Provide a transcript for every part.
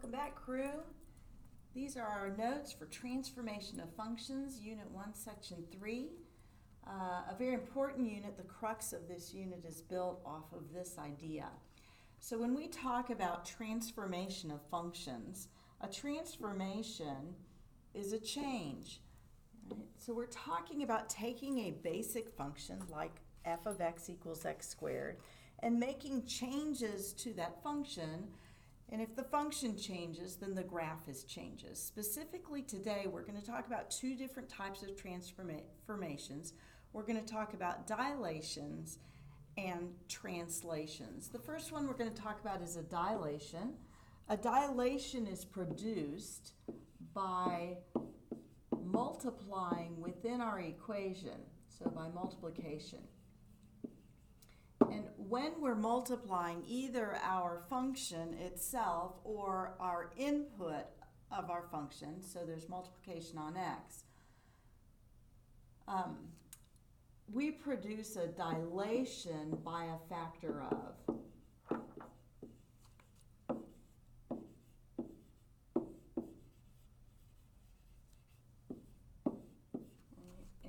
Welcome back, crew. These are our notes for transformation of functions, Unit 1, Section 3. A very important unit. The crux of this unit is built off of this idea. So when we talk about transformation of functions, a transformation is a change. Right? So we're talking about taking a basic function like f of x equals x squared and making changes to that function. And if the function changes, then the graph changes. Specifically today, we're going to talk about two different types of transformations. We're going to talk about dilations and translations. The first one we're going to talk about is a dilation. A dilation is produced by multiplying within our equation, so by multiplication. And when we're multiplying either our function itself or our input of our function, so there's multiplication on x, we produce a dilation by a factor of.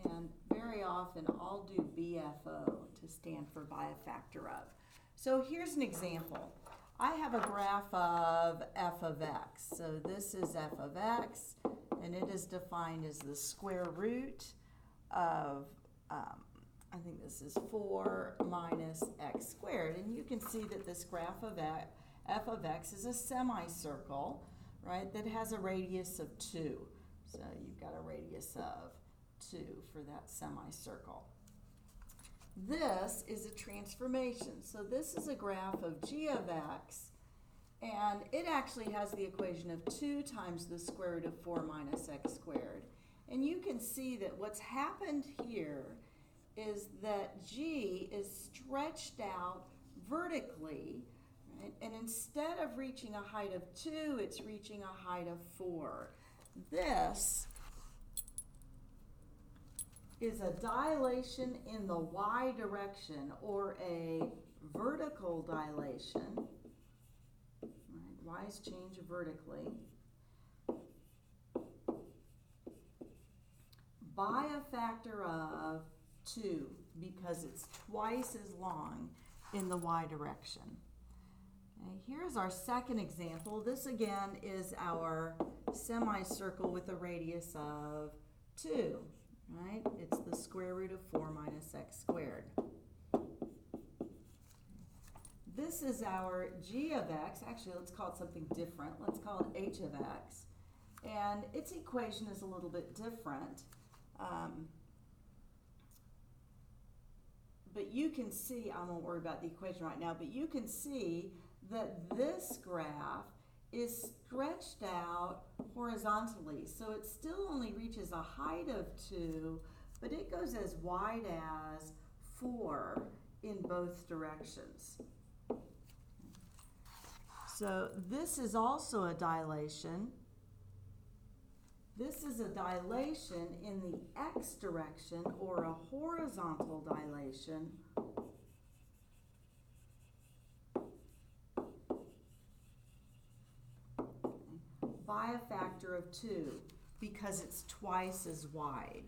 And very often I'll do BFO to stand for by a factor of. So here's an example. I have a graph of f of x. So this is f of x, and it is defined as the square root of, I think this is 4 minus x squared. And you can see that this graph of f of x is a semicircle, right, that has a radius of 2. So you've got a radius of 2 for that semicircle. This is a transformation. So this is a graph of g of x, and it actually has the equation of 2 times the square root of 4 minus x squared. And you can see that what's happened here is that g is stretched out vertically, right? And instead of reaching a height of 2, it's reaching a height of 4. This is a dilation in the y direction, or a vertical dilation. Right? Y's change vertically by a factor of 2, because it's twice as long in the y direction. Okay, here's our second example. This again is our semicircle with a radius of 2. Right? It's the square root of 4 minus x squared. This is our g of x. Actually, let's call it something different. Let's call it h of x. And its equation is a little bit different. But you can see, I won't worry about the equation right now, but you can see that this graph is stretched out horizontally. So it still only reaches a height of 2, but it goes as wide as 4 in both directions. So this is also a dilation. This is a dilation in the x direction, or a horizontal dilation, by a factor of 2, because it's twice as wide.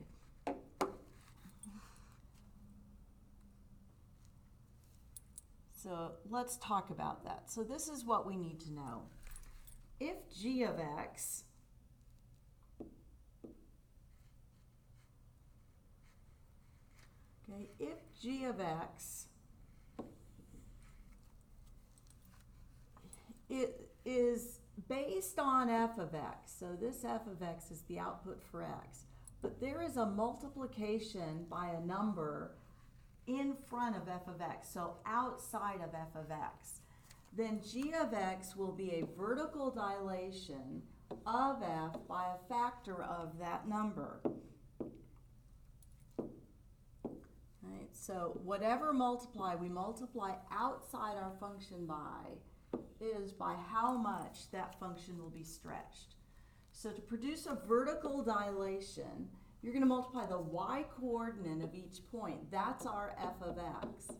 So let's talk about that. So this is what we need to know. If g of x if g of x it is based on f of x, so this f of x is the output for x, but there is a multiplication by a number in front of f of x, so outside of f of x, then g of x will be a vertical dilation of f by a factor of that number. Right? So whatever we multiply outside our function by, is by how much that function will be stretched. So to produce a vertical dilation, you're going to multiply the y coordinate of each point, that's our f of x,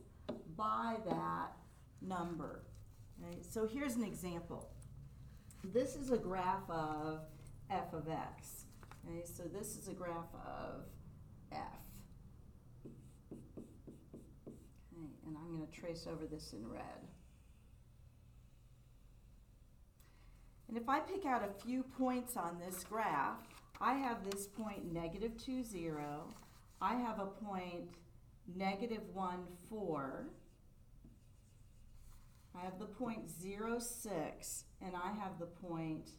by that number. Okay? So here's an example. This is a graph of f of x. Okay, so this is a graph of f. Okay, and I'm going to trace over this in red. And if I pick out a few points on this graph, I have this point -2, 0. I have a point -1, 4. I have the point 0, 6, and I have the point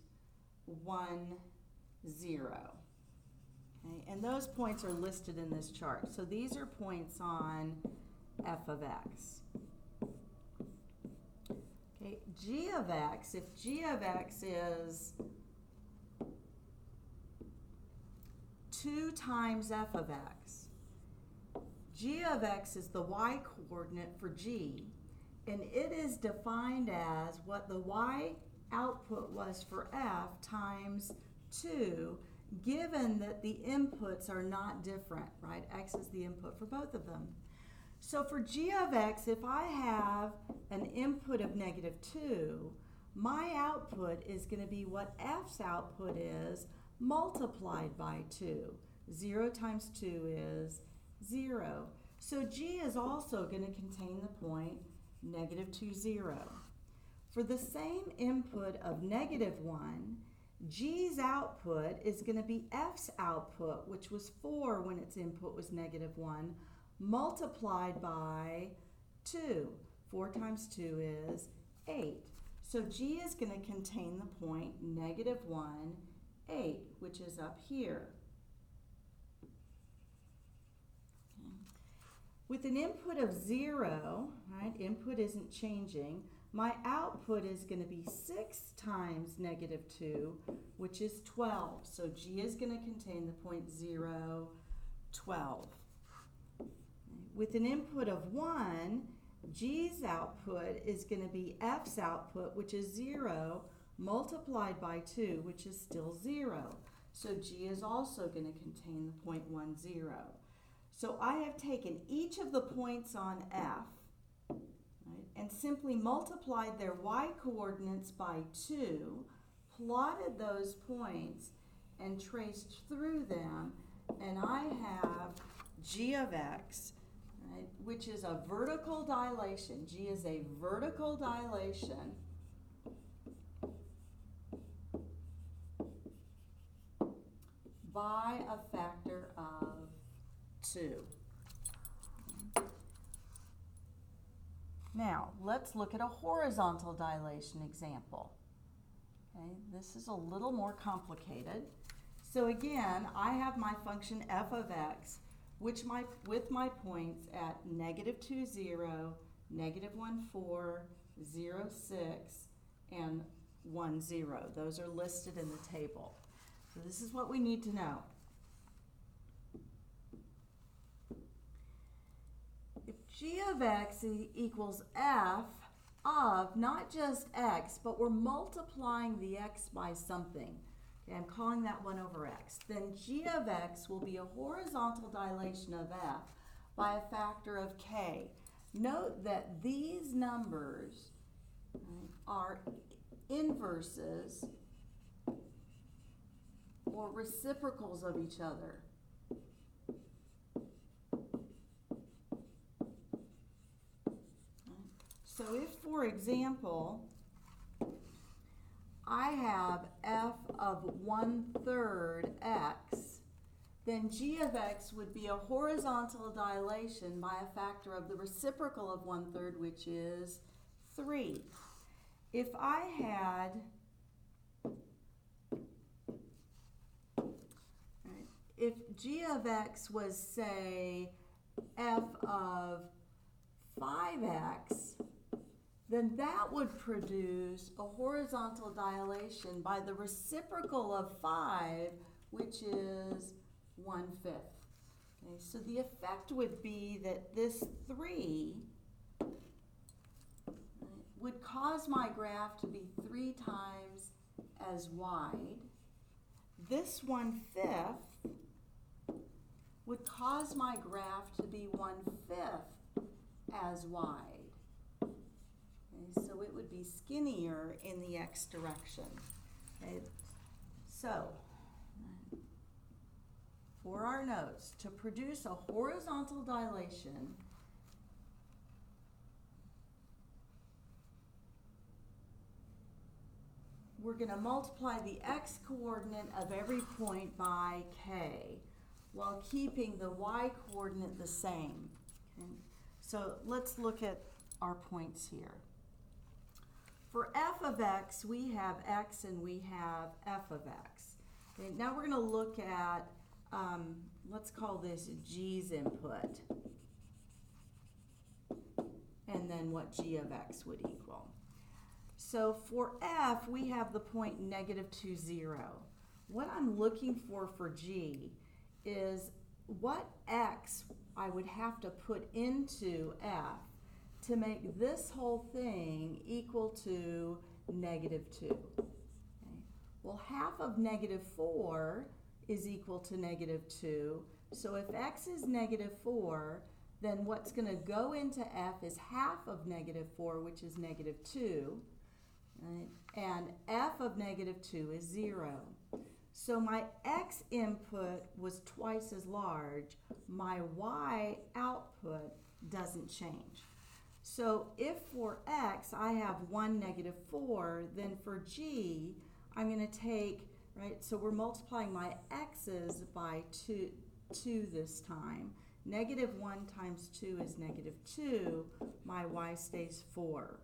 1, 0. Okay, and those points are listed in this chart. So these are points on f of x. Okay, g of x, if g of x is 2 times f of x, g of x is the y coordinate for g, and it is defined as what the y output was for f times 2, given that the inputs are not different, right? X is the input for both of them. So for g of x, if I have an input of -2, my output is going to be what f's output is multiplied by 2. 0 times 2 is 0. So g is also going to contain the point -2, 0. For the same input of -1, g's output is going to be f's output, which was 4 when its input was -1, multiplied by 2. 4 times 2 is 8. So g is going to contain the point -1, 8, which is up here. Okay. With an input of 0, right, input isn't changing, my output is going to be 6 times -2, which is 12. So g is going to contain the point 0, 12. With an input of 1, g's output is going to be f's output, which is 0, multiplied by 2, which is still 0. So g is also going to contain the point 1, 0. So I have taken each of the points on f, right, and simply multiplied their y coordinates by 2, plotted those points, and traced through them, and I have g of x, right, which is a vertical dilation. G is a vertical dilation by a factor of 2. Now, let's look at a horizontal dilation example. Okay, this is a little more complicated. So again, I have my function f of x, which with my points at -2, 0, -1, 4, 0, 6, and 1, 0. Those are listed in the table. So this is what we need to know. If g of x equals f of not just x, but we're multiplying the x by something, okay, I'm calling that 1 over x, then g of x will be a horizontal dilation of f by a factor of k. Note that these numbers are inverses or reciprocals of each other. So if, for example, I have f of 1/3 x, then g of x would be a horizontal dilation by a factor of the reciprocal of 1/3, which is 3. If I had, if g of x was, say, f of 5x, then that would produce a horizontal dilation by the reciprocal of 5, which is 1/5. Okay, so the effect would be that this 3 would cause my graph to be 3 times as wide. This 1/5 would cause my graph to be 1/5 as wide. Okay, Okay, so it would be skinnier in the x direction. Okay, so for our notes, to produce a horizontal dilation, we're going to multiply the x coordinate of every point by k while keeping the y coordinate the same. Okay? So let's look at our points here. For f of x, we have x and we have f of x. Okay, now we're going to look at, let's call this g's input, and then what g of x would equal. So for f, we have the point -2, 0. What I'm looking for g is what x I would have to put into f to make this whole thing equal to -2. Okay. Well, half of -4 is equal to -2. So if x is -4, then what's going to go into f is half of -4, which is -2. Right? And f of -2 is 0. So my x input was twice as large. My y output doesn't change. So if for x I have 1, -4, then for g I'm going to take, right, so we're multiplying my x's by 2 this time. -1 times 2 is -2. My y stays 4.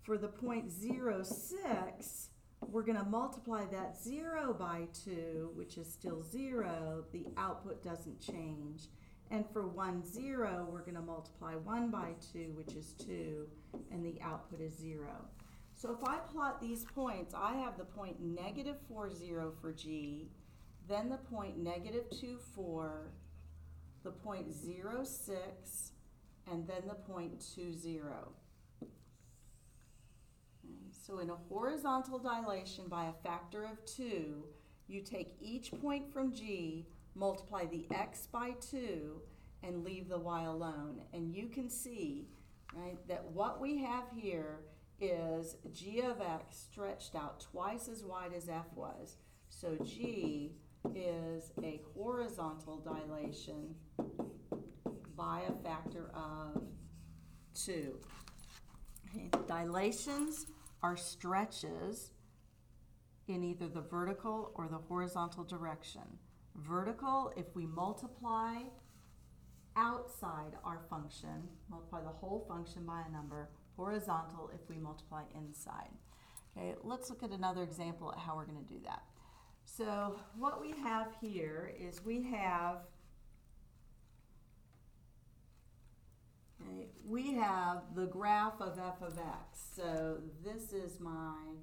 For the point 0, 6, we're going to multiply that 0 by 2, which is still 0. The output doesn't change. And for 1, 0, we're going to multiply 1 by 2, which is 2, and the output is 0. So if I plot these points, I have the point -4, 0 for g, then the point -2, 4, the point 0, 6, and then the point 2, 0. So in a horizontal dilation by a factor of 2, you take each point from g, multiply the x by 2, and leave the y alone. And you can see, right, that what we have here is g of x stretched out twice as wide as f was. So g is a horizontal dilation by a factor of 2. Okay. Dilations are stretches in either the vertical or the horizontal direction. Vertical, if we multiply outside our function, multiply the whole function by a number. Horizontal, if we multiply inside. Okay, let's look at another example at how we're going to do that. So what we have here is we have the graph of f of x. So this is my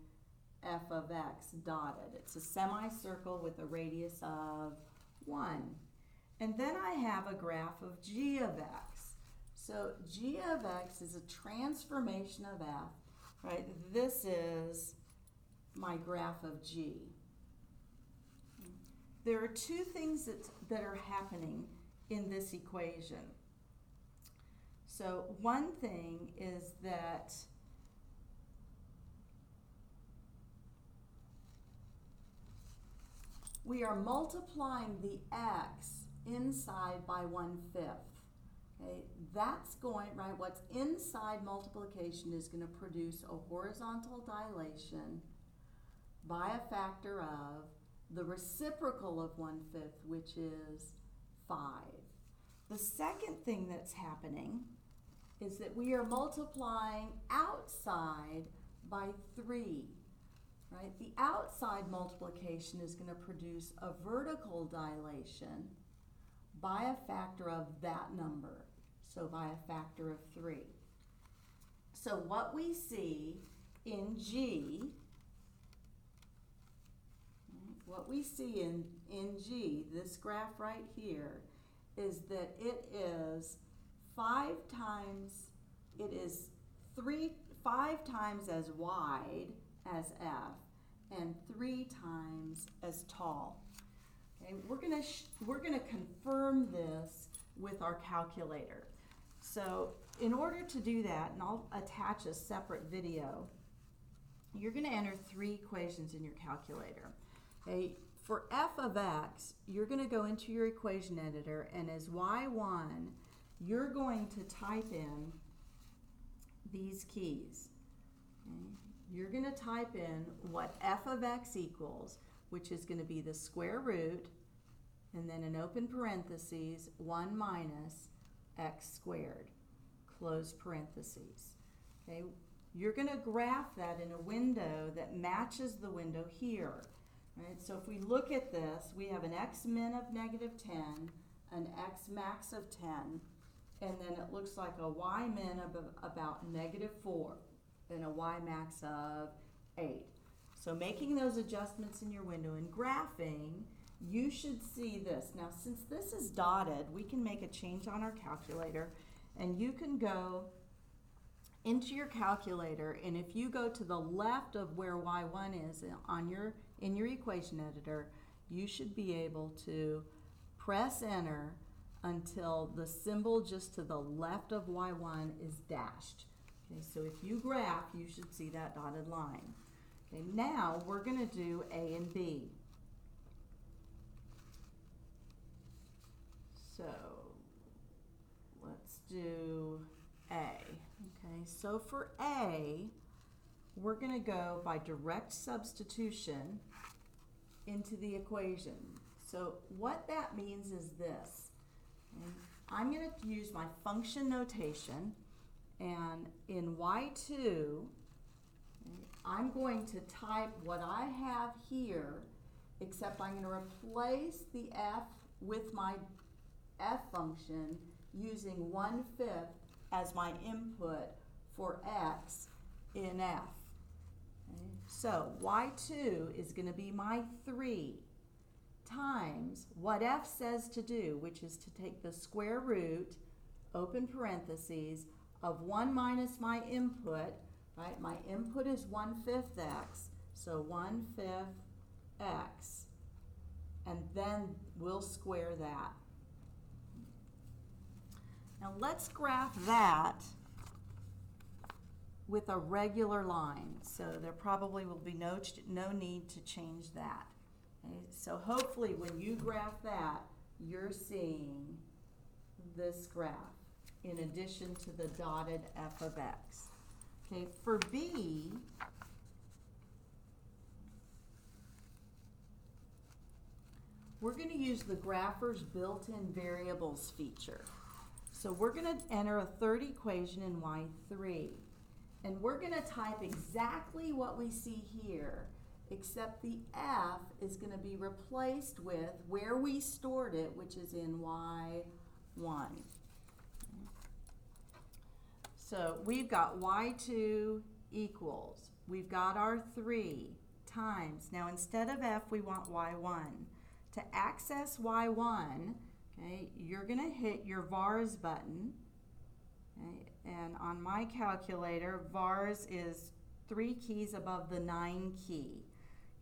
f of x dotted. It's a semicircle with a radius of 1. And then I have a graph of g of x. So g of x is a transformation of f, right? This is my graph of g. There are two things that are happening in this equation. So one thing is that we are multiplying the x inside by 1/5. Okay, that's going, right, what's inside multiplication is going to produce a horizontal dilation by a factor of the reciprocal of 1/5, which is 5. The second thing that's happening is that we are multiplying outside by 3. Right? The outside multiplication is going to produce a vertical dilation by a factor of that number, so by a factor of 3. So what we see in G, this graph right here, is that it is 5 times as wide as f and 3 times as tall. Okay, we're gonna confirm this with our calculator. So in order to do that, and I'll attach a separate video, you're going to enter 3 equations in your calculator. Okay, for f of x, you're going to go into your equation editor, and as y1, you're going to type in these keys. Okay? You're going to type in what f of x equals, which is going to be the square root, and then in open parentheses, 1 minus x squared, close parentheses. Okay? You're going to graph that in a window that matches the window here. Right? So if we look at this, we have an x min of -10, an x max of 10, and then it looks like a y min of about -4, and a y max of 8. So making those adjustments in your window and graphing, you should see this. Now since this is dotted, we can make a change on our calculator, and you can go into your calculator, and if you go to the left of where y1 is in your equation editor, you should be able to press enter until the symbol just to the left of y1 is dashed. Okay, so if you graph, you should see that dotted line. Okay, now we're going to do A and B. So let's do A. Okay, so for A, we're going to go by direct substitution into the equation. So what that means is this. Okay, I'm going to use my function notation, and in y2, okay, I'm going to type what I have here, except I'm going to replace the f with my f function using 1/5 as my input for x in f. Okay? So y2 is going to be my 3 times what f says to do, which is to take the square root, open parentheses, of 1 minus my input, right? My input is 1/5 x, so 1/5 x, and then we'll square that. Now let's graph that with a regular line. So there probably will be no need to change that. Okay? So hopefully when you graph that, you're seeing this graph in addition to the dotted f of x. Okay, for B, we're going to use the grapher's built-in variables feature. So we're going to enter a third equation in y3, and we're going to type exactly what we see here, except the f is going to be replaced with where we stored it, which is in y1. So we've got y2 equals, we've got our 3 times. Now instead of f, we want y1. To access y1, okay, you're going to hit your vars button, okay, and on my calculator, vars is 3 keys above the 9 key.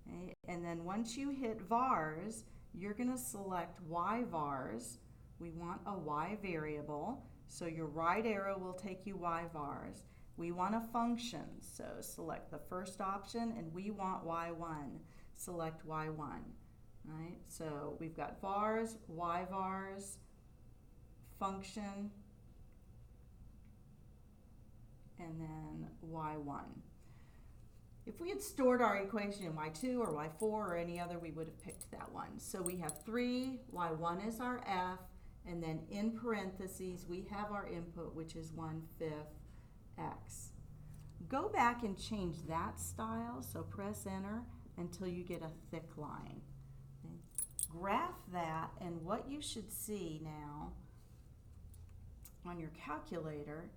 Okay, and then once you hit vars, you're going to select y vars. We want a y variable, so your right arrow will take you y vars. We want a function, so select the first option, and we want y1. Select y1. Right, so we've got vars, y vars, function, and then y1. If we had stored our equation in y2 or y4 or any other, we would have picked that one. So we have 3, y1 is our f, and then in parentheses we have our input, which is 1/5 x. Go back and change that style, so press enter until you get a thick line. Graph that, and what you should see now on your calculator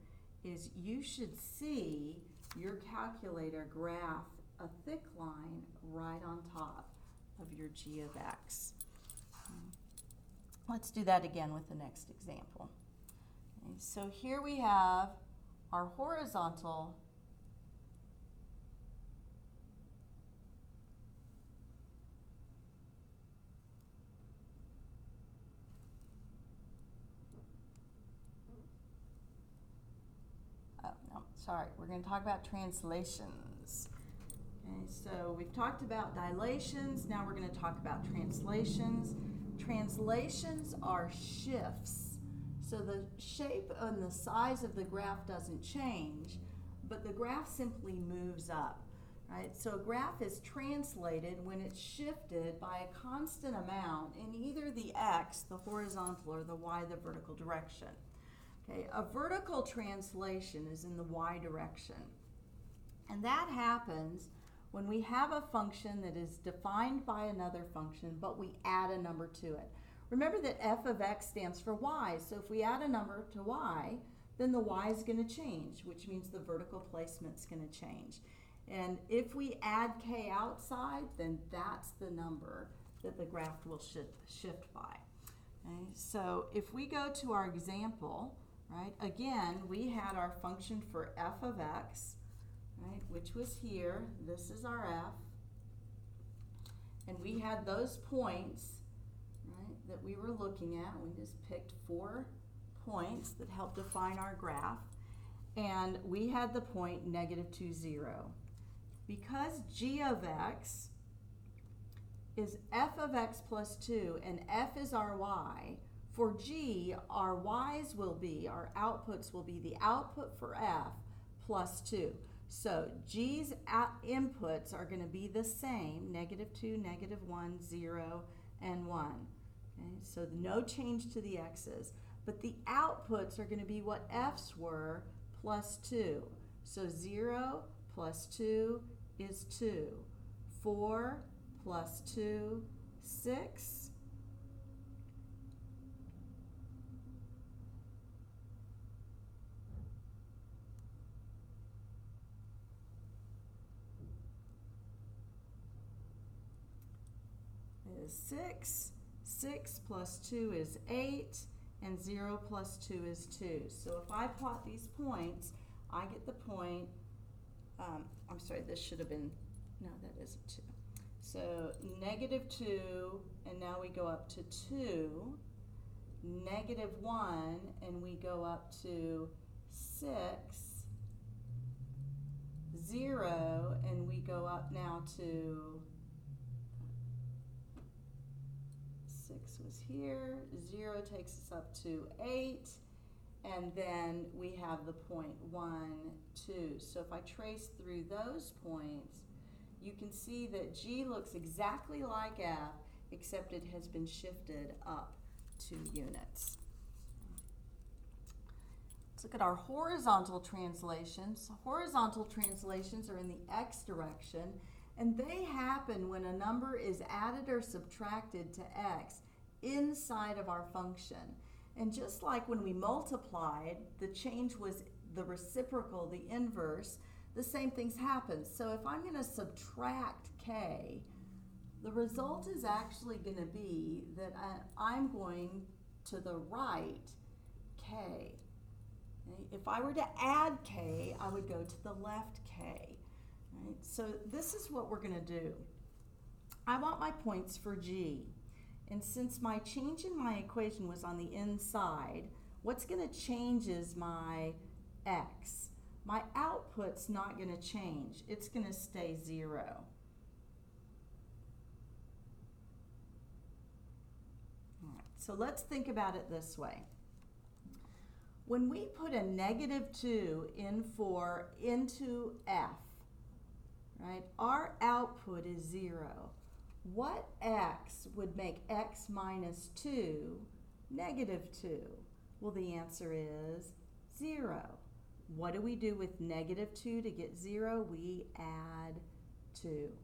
is you should see your calculator graph a thick line right on top of your g of x. Let's do that again with the next example. Okay, so here we have our horizontal sorry, we're going to talk about translations. Okay, so we've talked about dilations, now we're going to talk about translations. Translations are shifts. So the shape and the size of the graph doesn't change, but the graph simply moves up, right? So a graph is translated when it's shifted by a constant amount in either the x, the horizontal, or the y, the vertical direction. Okay, a vertical translation is in the y direction. And that happens when we have a function that is defined by another function, but we add a number to it. Remember that f of x stands for y, so if we add a number to y, then the y is going to change, which means the vertical placement is going to change. And if we add k outside, then that's the number that the graph will shift by. Okay, so if we go to our example, right, again, we had our function for f of x, right, which was here. This is our f. And we had those points, right, that we were looking at. We just picked 4 points that help define our graph. And we had the point -2, 0. Because g of x is f of x plus 2 and f is our y, for g, our y's will be, our outputs will be the output for f plus 2. So g's inputs are going to be the same, -2, -1, 0, and 1. Okay, so no change to the x's. But the outputs are going to be what f's were, plus 2. So 0 plus 2 is 2. 4 plus 2, 6. Is 6. 6 plus 2 is 8. And 0 plus 2 is 2. So if I plot these points, I get the point, I'm sorry, this should have been, no, that isn't 2. So -2, and now we go up to 2, -1, and we go up to 6, 0, and we go up now to 6 was here, 0 takes us up to 8, and then we have the point 1, 2. So if I trace through those points, you can see that G looks exactly like F, except it has been shifted up 2 units. Let's look at our horizontal translations. Horizontal translations are in the x direction, and they happen when a number is added or subtracted to x inside of our function. And just like when we multiplied, the change was the reciprocal, the inverse, the same things happen. So if I'm going to subtract k, the result is actually going to be that I'm going to the right k. Okay? If I were to add k, I would go to the left k. Right? So this is what we're going to do. I want my points for g. And since my change in my equation was on the inside, what's going to change is my x. My output's not going to change. It's going to stay 0. All right, so let's think about it this way. When we put a -2 into f, right, our output is 0. What x would make x minus 2 -2? Well, the answer is 0. What do we do with -2 to get 0? We add 2.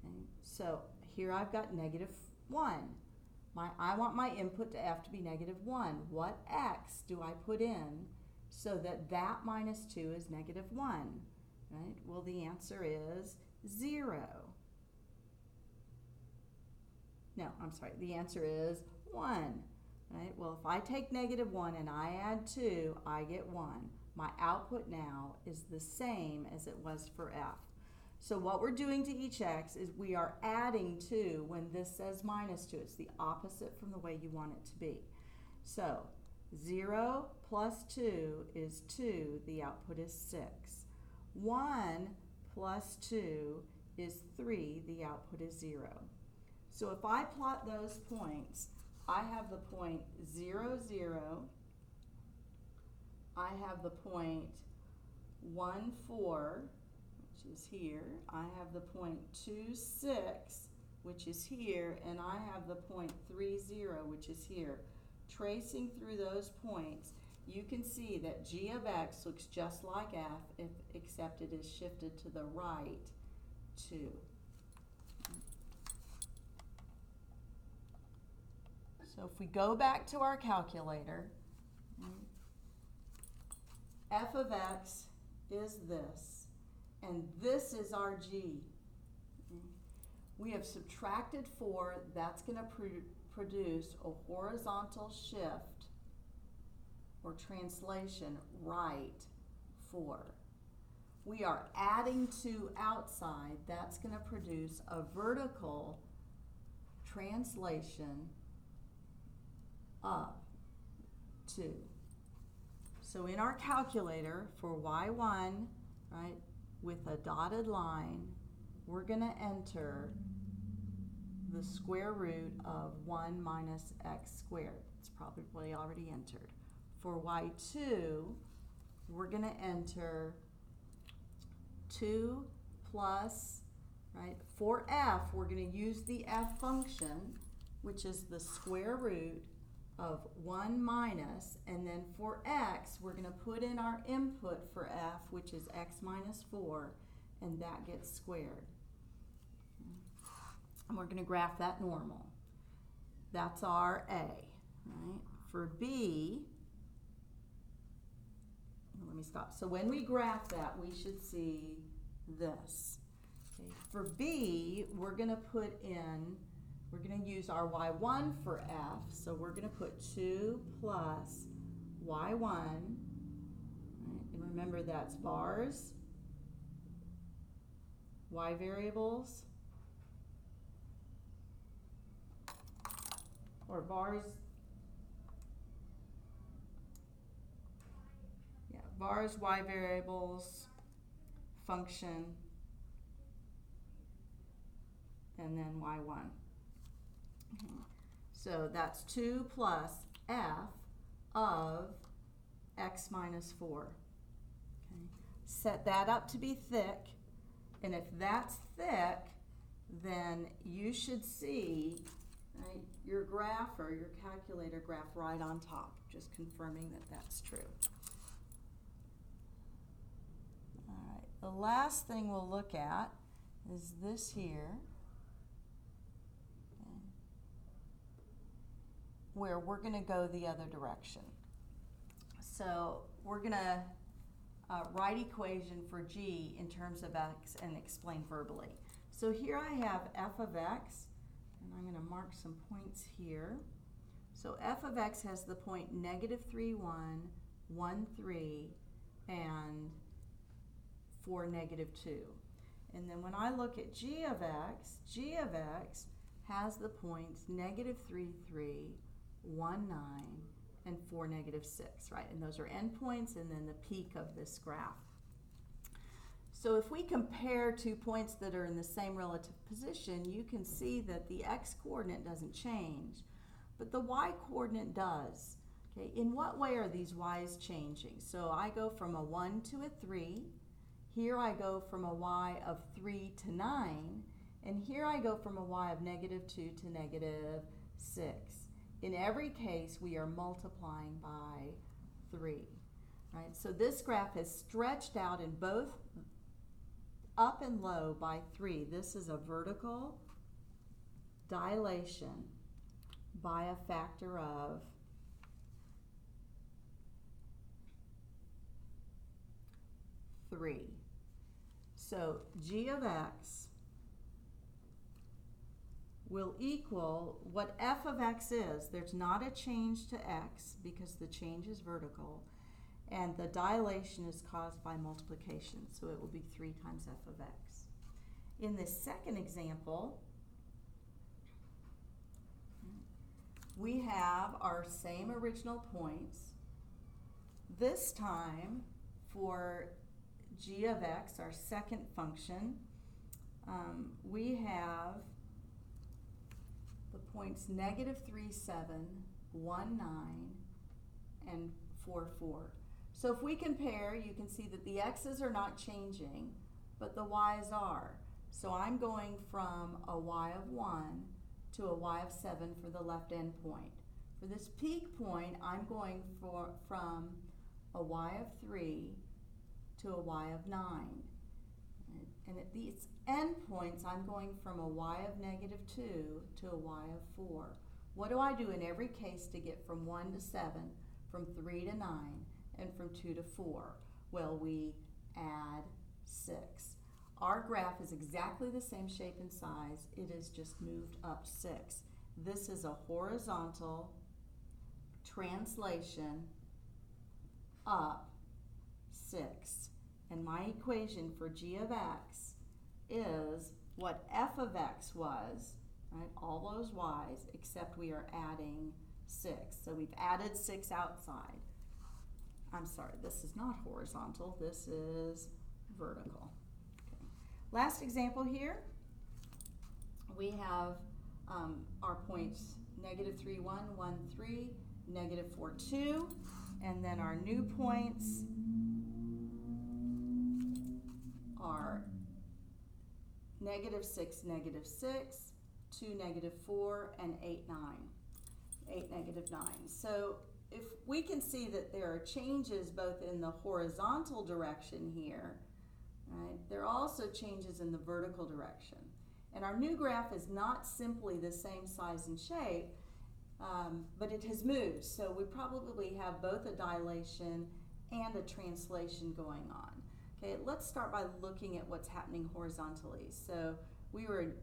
Okay? So here I've got -1. I want my input to f to be -1. What x do I put in so that that minus 2 is -1? Right? Well, the answer is 0. No, I'm sorry, the answer is 1. Right? Well, if I take -1 and I add 2, I get 1. My output now is the same as it was for f. So what we're doing to each x is we are adding 2 when this says -2. It's the opposite from the way you want it to be. So 0 plus 2 is 2, the output is 6. 1 plus 2 is 3, the output is 0. So if I plot those points, I have the point 0, 0. I have the point 1, 4, which is here. I have the point 2, 6, which is here, and I have the point 3, 0, which is here. Tracing through those points, you can see that g of x looks just like f, except it is shifted to the right 2. So if we go back to our calculator, f of x is this, and this is our g. We have subtracted 4, that's going to produce a horizontal shift or translation right 4. We are adding 2 outside, that's going to produce a vertical translation up 2. So in our calculator for y1, right, with a dotted line, we're going to enter the square root of 1 minus x squared. It's probably already entered. For y2, we're going to enter 2 plus, right, for f, we're going to use the f function, which is the square root of 1 minus, and then for x, we're going to put in our input for f, which is x minus 4, and that gets squared. And we're going to graph that normal. That's our A, right? For B, let me stop. So when we graph that, we should see this. Okay. For B, we're going to put in, we're going to use our y1 for f, so we're going to put 2 plus y1, right? And remember that's vars, y variables, or vars, vars, y variables, function, and then y1. So that's 2 plus f of x minus 4. Okay. Set that up to be thick, and if that's thick, then you should see, right, your graph or your calculator graph right on top, just confirming that that's true. All right, the last thing we'll look at is this here, where we're going to go the other direction. So we're going to write equation for g in terms of x and explain verbally. So here I have f of x, and I'm going to mark some points here. So f of x has the point -3, 1, 1, 3, and 4, -2. And then when I look at g of x has the points -3, 3, 1, 9, and 4, -6, right? And those are endpoints and then the peak of this graph. So if we compare 2 points that are in the same relative position, you can see that the x-coordinate doesn't change, but the y-coordinate does. Okay, in what way are these y's changing? So I go from a 1 to a 3. Here I go from a y of 3 to 9, and here I go from a y of -2 to -6. In every case, we are multiplying by 3, right? So this graph has stretched out in both up and low by 3. This is a vertical dilation by a factor of 3. So g of x will equal what f of x is. There's not a change to x because the change is vertical, and the dilation is caused by multiplication, so it will be 3 times f of x. In this second example, we have our same original points. This time for g of x, our second function, we have the points -3, 7, 1, 9, and 4, 4. So if we compare, you can see that the x's are not changing, but the y's are. So I'm going from a y of 1 to a y of 7 for the left endpoint. For this peak point, I'm going from a y of 3 to a y of 9. And at these endpoints, I'm going from a y of -2 to a y of 4. What do I do in every case to get from 1 to 7, from 3 to 9, and from 2 to 4? Well, we add 6. Our graph is exactly the same shape and size. It is just moved up 6. This is a horizontal translation up 6. And my equation for g of x is what f of x was, right? All those y's, except we are adding 6. So we've added 6 outside. I'm sorry, this is not horizontal, this is vertical. Okay. Last example here, we have our points -3, 1, 1, 3, -4, 2, and then our new points are -6, -6, 2, -4, and 8, 9. 8, -9. So if we can see that there are changes both in the horizontal direction here, right, there are also changes in the vertical direction. And our new graph is not simply the same size and shape, but it has moved. So we probably have both a dilation and a translation going on. Okay, let's start by looking at what's happening horizontally. So we were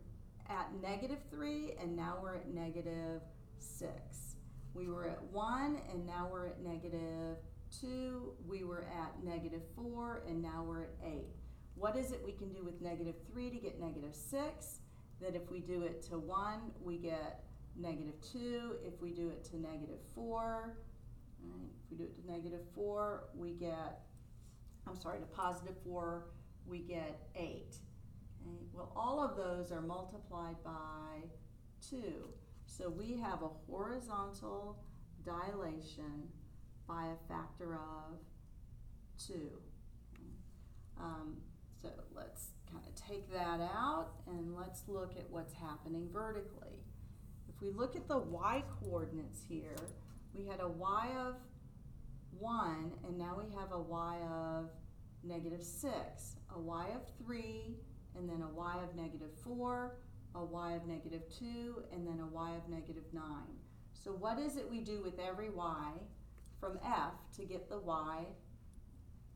at -3 and now we're at -6. We were at 1 and now we're at -2. We were at -4 and now we're at 8. What is it we can do with -3 to get -6? That if we do it to 1, we get -2. If we do it to -4, right, if we do it to -4, we get, I'm sorry, to +4, we get 8. Okay? Well, all of those are multiplied by 2. So we have a horizontal dilation by a factor of 2. So let's kind of take that out and let's look at what's happening vertically. If we look at the y coordinates here, we had a y of 1 and now we have a y of -6, a y of 3, and then a y of -4, a y of -2, and then a y of -9. So what is it we do with every y from F to get the y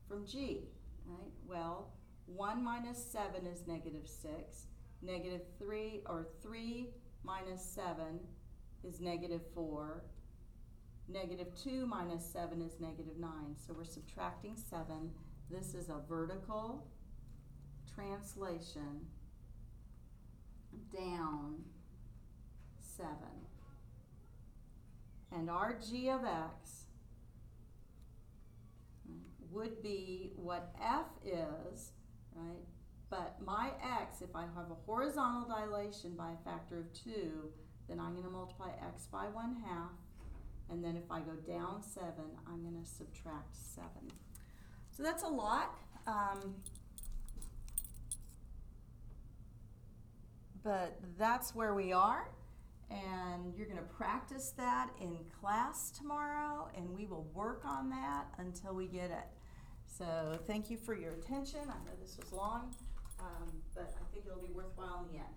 from G, right? Well, 1 minus 7 is -6, -3 or 3 minus 7 is -4, -2 minus 7 is -9. So we're subtracting 7. This is a vertical translation down 7. And our g of x would be what f is, right? But my x, if I have a horizontal dilation by a factor of 2, then I'm going to multiply x by 1/2. And then if I go down 7, I'm going to subtract 7. So that's a lot. But that's where we are. And you're going to practice that in class tomorrow. And we will work on that until we get it. So thank you for your attention. I know this was long, but I think it'll be worthwhile in the end.